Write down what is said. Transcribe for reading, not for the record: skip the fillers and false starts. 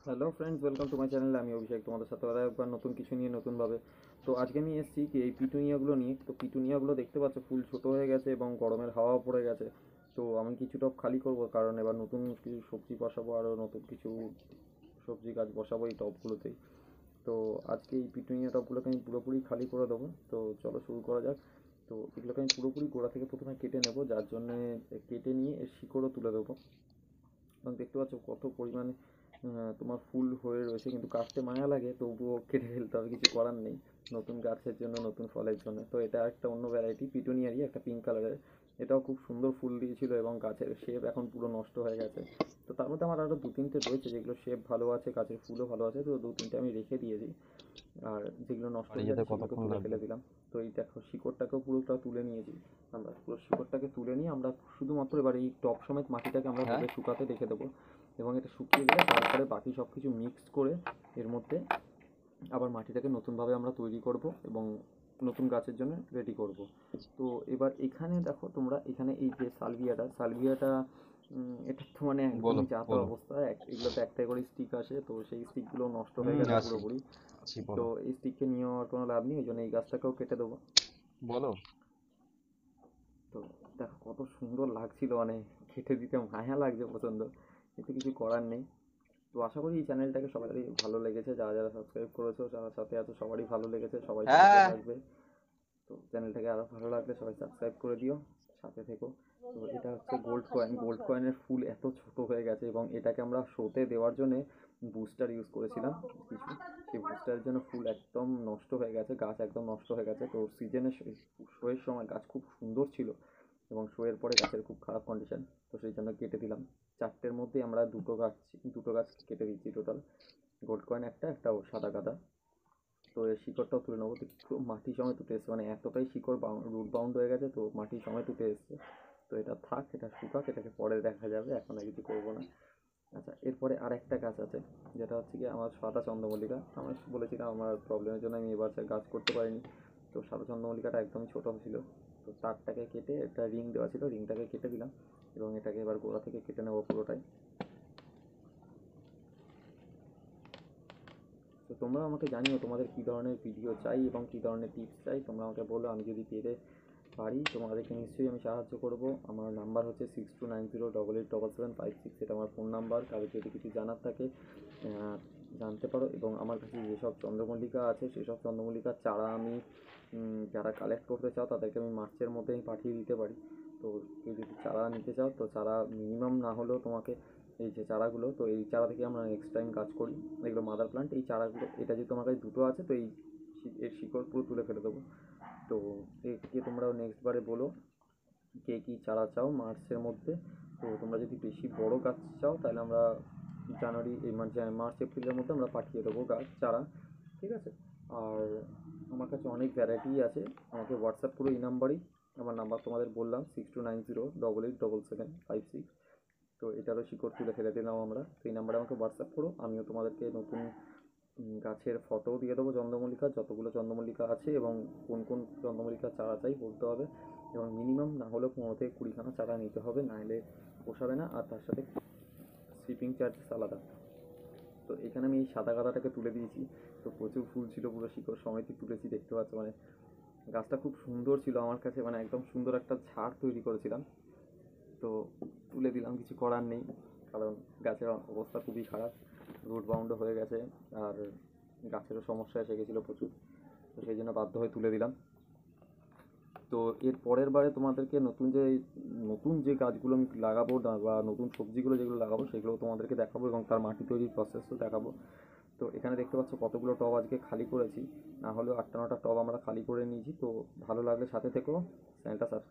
Hello friends, welcome to my channel. আমি অভিষেক, তোমাদের সাথে আরও একবার নতুন কিছু নিয়ে নতুনভাবে। তো আজকে আমি এসেছি কি এই পিটুনিয়াগুলো নিয়ে। তো পিটুনিয়াগুলো দেখতে পাচ্ছ ফুল ছোটো হয়ে গেছে এবং গরমের হাওয়া পড়ে গেছে। তো আমি কিছু টব খালি করব, কারণ এবার নতুন কিছু সবজি বসাবো, আরও নতুন কিছু সবজি গাছ বসাবো এই টবগুলোতেই। তো আজকে এই পিটুনিয়া টবগুলোকে আমি পুরোপুরি খালি করে দেবো। তো চলো শুরু করা যাক। তো এগুলোকে আমি পুরোপুরি গোড়া থেকে প্রথমে কেটে নেব, যার জন্যে কেটে নিয়ে এর শিকড়ও তুলে দেবো। এবং দেখতে পাচ্ছ কত পরিমাণে তোমার ফুল হয়ে রয়েছে, কিন্তু কাটতে মায়া লাগে, তবুও কেটে ফেলতে হবে, কিছু করার নেই। নতুন গাছের জন্য, নতুন ফলের জন্য। তো এটা একটা অন্য ভ্যারাইটি পিটুনিয়ারই, একটা পিঙ্ক কালারের। এটাও খুব সুন্দর ফুল দিয়েছিল এবং গাছের শেপ এখন পুরো নষ্ট হয়ে গেছে। তো তার মধ্যে আমার আরও দু তিনটে রয়েছে যেগুলো শেপ ভালো আছে, গাছের ফুলও ভালো আছে, তো দু তিনটে আমি রেখে দিয়েছি। আর যেগুলো নষ্ট বাড়ি হয়ে যেতে গেছে সেগুলোকে কতক্ষণ তুলে লাগবে? ফেলে দিলাম। তো এই দেখো শিকড়টাকেও পুরোটা তুলে নিয়েছি। আমরা পুরো শিকড়টাকে তুলে নিয়ে আমরা শুধুমাত্র এবার এই টব সমেত মাটিটাকে আমরা হ্যাঁ। রোদে শুকাতে রেখে দেবো। এবং এটা শুকিয়ে গেলে তারপরে বাকি সব কিছু মিক্স করে এর মধ্যে আবার মাটিটাকে নতুনভাবে আমরা তৈরি করব এবং নতুন গাছের জন্য রেডি করব। তো এবার এখানে দেখো তোমরা, এখানে এই যে সালভিয়াটা এটা তো মানে বলো একদমই যা তা বলো। অবস্থা। এগুলোতে একটা করে স্টিক আসে, তো সেই স্টিকগুলো নষ্ট হয়ে গেছে আছি পুরোপুরি। আছি, তো বলো এই স্টিককে নিয়েও আর কোনো লাভ নেই, ওই জন্য এই গাছটাকেও কেটে দেবো। বলো। তো দেখো কত সুন্দর লাগছিল, মানে কেটে দিতে মায়া লাগছে প্রচণ্ড, কিন্তু কিছু করার নেই। তো আশা করি এই চ্যানেলটাকে সবারই ভালো লেগেছে, যারা যারা সাবস্ক্রাইব করেছো, যারা সাথে আছো সবারই ভালো লেগেছে, সবাই পাশে হ্যাঁ। থাকবে। তো চ্যানেলটাকে আরও ভালো লাগলে সবাই সাবস্ক্রাইব করে দিও, সাথে থেকো। তো এটা হচ্ছে গোল্ড কয়েন। গোল্ড কয়েনের ফুল এত ছোট হয়ে গেছে এবং এটাকে আমরা শোতে দেওয়ার জন্য বুস্টার ইউজ করেছিলাম কিছু। সেই বুস্টারের জন্য ফুল একদম নষ্ট হয়ে গেছে, গাছ একদম নষ্ট হয়ে গেছে। তো সিজনে শোয়ের সময় গাছ খুব সুন্দর ছিল এবং শোয়ের পরে গাছের খুব খারাপ কন্ডিশন। তো সেই জন্য কেটে দিলাম। চারটের মধ্যে আমরা দুটো গাছ কেটে দিচ্ছি টোটাল। গোল্ড কয়েন একটা, একটা সাদা গাঁদা। তো এর শিকড়টাও তুলে নেবো। তো পুরো মাটি সমেত উঠে এসছে, মানে এতটাই শিকড় রুট বাউন্ড হয়ে গেছে, তো মাটি সমেত উঠে এসছে। তো এটা থাক, এটা শুকাক, এটাকে পরে দেখা যাবে, এখন আর কিছু করবো না। আচ্ছা, এরপরে আর একটা গাছ আছে, যেটা হচ্ছে কি আমার সাদা চন্দ্রমল্লিকা। আমি বলেছিলাম আমার প্রবলেমের জন্য আমি এবার গাছ করতে পারিনি। তো সাদা চন্দ্রমল্লিকাটা একদমই ছোটো ছিল। তো তারটাকে কেটে একটা রিং দেওয়া ছিল, রিংটাকে কেটে দিলাম এবং এটাকে এবার গোড়া থেকে কেটে নেবো পুরোটাই। তো তোমরা আমাকে জানিও তোমাদের কী ধরনের ভিডিও চাই এবং কী ধরনের টিপস চাই, তোমরা আমাকে বলো। আমি যদি পেরে পারি তোমাদেরকে নিশ্চয়ই আমি সাহায্য করব। আমার নাম্বার হচ্ছে 6290887756, এটা আমার ফোন নাম্বার। কারো যদি কিছু জানার থাকে জানতে পারো। এবং আমার কাছে যেসব চন্দ্রমল্লিকা আছে সেসব চন্দ্রমল্লিকার চারা আমি যারা কালেক্ট করতে চাও তাদেরকে আমি মার্চের মধ্যে আমি পাঠিয়ে দিতে পারি। তো কেউ যদি চারা নিতে চাও, তো চারা মিনিমাম না হলেও তোমাকে এই যে চারাগুলো, তো এই চারা থেকে আমরা নেক্সট টাইম কাজ করি। এগুলো মাদার প্লান্ট, এই চারাগুলো, এটা যেহেতু আমার কাছে দুটো আছে, তো এর শিকড় পুরো তুলে ফেলে দেবো। তো একে তোমরা নেক্সট বারে বলো কে কী চারা চাও মার্চের মধ্যে। তো তোমরা যদি বেশি বড় গাছ চাও তাহলে আমরা জানুয়ারি এই মার্চ এপ্রিলের মধ্যে আমরা পাঠিয়ে দেবো গাছ চারা। ঠিক আছে? আর আমার কাছে অনেক ভ্যারাইটি আছে, আমাকে হোয়াটসঅ্যাপ করো এই নাম্বারেই। আমার নাম্বার তোমাদের বললাম 6290887756। তো এটারও শিকড় তুলে ফেলে দিলাম আমরা। তো এই নাম্বারে আমাকে হোয়াটসঅ্যাপ করো, আমিও তোমাদেরকে নতুন গাছের ফটোও দিয়ে দেবো চন্দ্রমল্লিকার, যতগুলো চন্দ্রমল্লিকা আছে এবং কোন কোন চন্দ্রমল্লিকার চারা চাই বলতে হবে। এবং মিনিমাম না হলেও 15 থেকে 20খানা চারা নিতে হবে, নাহলে পোষাবে না। আর তার সাথে শিপিং চার্জেস আলাদা। তো এখানে আমি এই সাদা গাঁদাটাকে তুলে দিয়েছি। তো প্রচুর ফুল ছিল, পুরো শিকড় সমেতই তুলেছি, দেখতে পাচ্ছ। মানে গাছটা খুব সুন্দর ছিল আমার কাছে, মানে একদম সুন্দর একটা ঝাড় তৈরি করেছিলাম। তো তুলে দিলাম, কিছু করার নেই, কারণ গাছের অবস্থা খুবই খারাপ, রুট বাউন্ডও হয়ে গেছে। আর গাছেরও সমস্যা এসে গেছিলো প্রচুর। তো সেই জন্য বাধ্য হয়ে তুলে দিলাম। তো এর পরের বারে তোমাদেরকে নতুন যে গাছগুলো আমি লাগাবো বা নতুন সবজিগুলো যেগুলো লাগাবো সেগুলো তোমাদেরকে দেখাবো এবং তার মাটি তৈরির প্রসেসও দেখাবো। তো এখানে দেখতে পাচ্ছ কতগুলো টব আজকে খালি করেছি, না হলেও 8টা 9টা টব আমরা খালি করে নিয়েছি। তো ভালো লাগলে সাথে থেকো, চ্যানেলটা সাবস্ক্রাইব